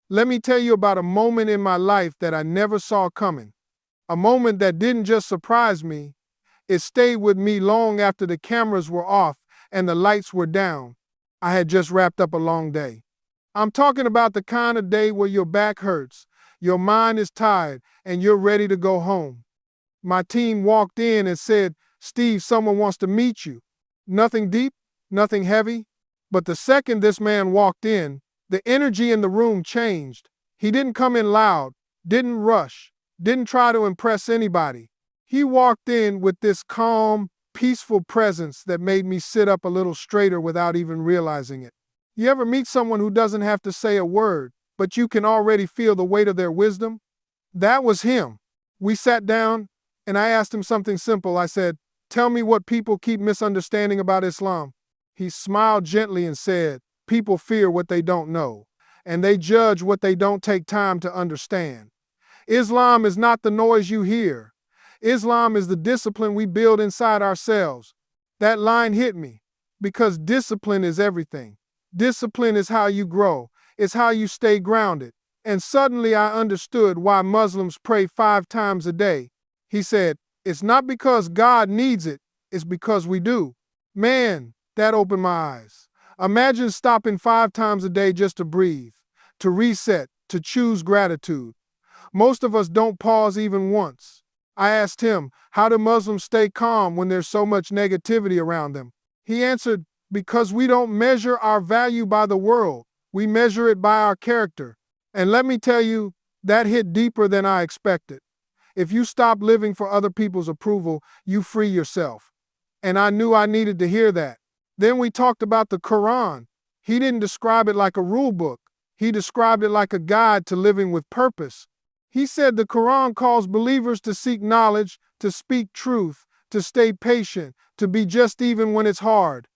Let me tell you about a moment in my life that I never saw coming. A moment that didn't just surprise me, it stayed with me long after the cameras were off and the lights were down. I had just wrapped up a long day. I'm talking about the kind of day where your back hurts, your mind is tired, and you're ready to go home. My team walked in and said, "Steve, someone wants to meet you." Nothing deep, nothing heavy. But the second this man walked in, the energy in the room changed. He didn't come in loud, didn't rush, didn't try to impress anybody. He walked in with this calm, peaceful presence that made me sit up a little straighter without even realizing it. You ever meet someone who doesn't have to say a word, but you can already feel the weight of their wisdom? That was him. We sat down, and I asked him something simple. I said, "Tell me what people keep misunderstanding about Islam." He smiled gently and said, "People fear what they don't know, and they judge what they don't take time to understand. Islam is not the noise you hear. Islam is the discipline we build inside ourselves." That line hit me, because discipline is everything. Discipline is how you grow. It's how you stay grounded. And suddenly I understood why Muslims pray 5 times a day. He said, "It's not because God needs it, it's because we do." Man, that opened my eyes. Imagine stopping 5 times a day just to breathe, to reset, to choose gratitude. Most of us don't pause even once. I asked him, how do Muslims stay calm when there's so much negativity around them? He answered, because we don't measure our value by the world. We measure it by our character. And let me tell you, that hit deeper than I expected. If you stop living for other people's approval, you free yourself. And I knew I needed to hear that. Then we talked about the Quran. He didn't describe it like a rule book. He described it like a guide to living with purpose. He said the Quran calls believers to seek knowledge, to speak truth, to stay patient, to be just even when it's hard.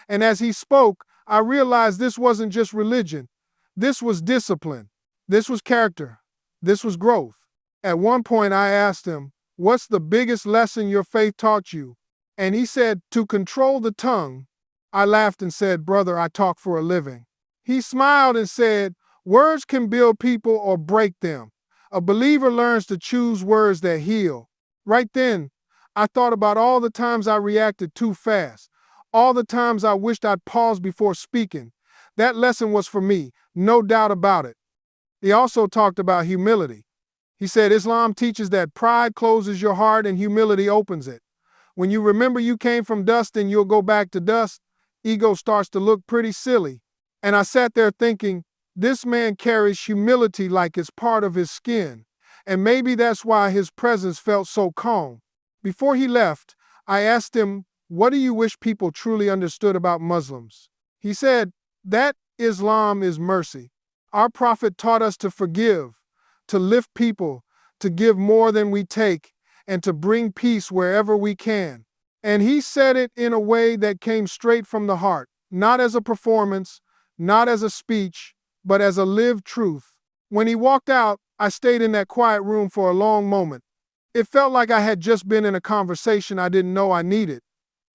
And as he spoke, I realized this wasn't just religion. This was discipline. This was character. This was growth. At one point I asked him, "What's the biggest lesson your faith taught you?" And he said, "To control the tongue." I laughed and said, "Brother, I talk for a living." He smiled and said, "Words can build people or break them. A believer learns to choose words that heal." Right then, I thought about all the times I reacted too fast, all the times I wished I'd paused before speaking. That lesson was for me, no doubt about it. He also talked about humility. He said Islam teaches that pride closes your heart and humility opens it. When you remember you came from dust and you'll go back to dust, ego starts to look pretty silly. And I sat there thinking, this man carries humility like it's part of his skin. And maybe that's why his presence felt so calm. Before he left, I asked him, "What do you wish people truly understood about Muslims?" He said, that Islam is mercy. Our prophet taught us to forgive, to lift people, to give more than we take, and to bring peace wherever we can. And he said it in a way that came straight from the heart, not as a performance, not as a speech, but as a lived truth. When he walked out, I stayed in that quiet room for a long moment. It felt like I had just been in a conversation I didn't know I needed.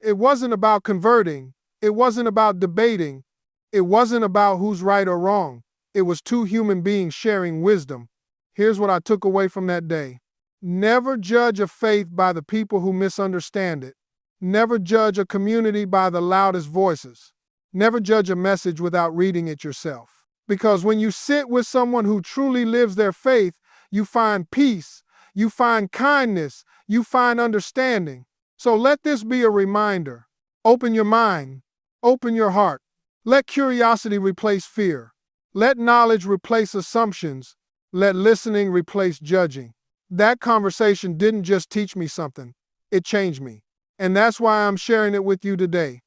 It wasn't about converting. It wasn't about debating. It wasn't about who's right or wrong. It was 2 human beings sharing wisdom. Here's what I took away from that day. Never judge a faith by the people who misunderstand it. Never judge a community by the loudest voices. Never judge a message without reading it yourself. Because when you sit with someone who truly lives their faith, you find peace, you find kindness, you find understanding. So let this be a reminder. Open your mind, open your heart. Let curiosity replace fear. Let knowledge replace assumptions. Let listening replace judging. That conversation didn't just teach me something, it changed me. And that's why I'm sharing it with you today.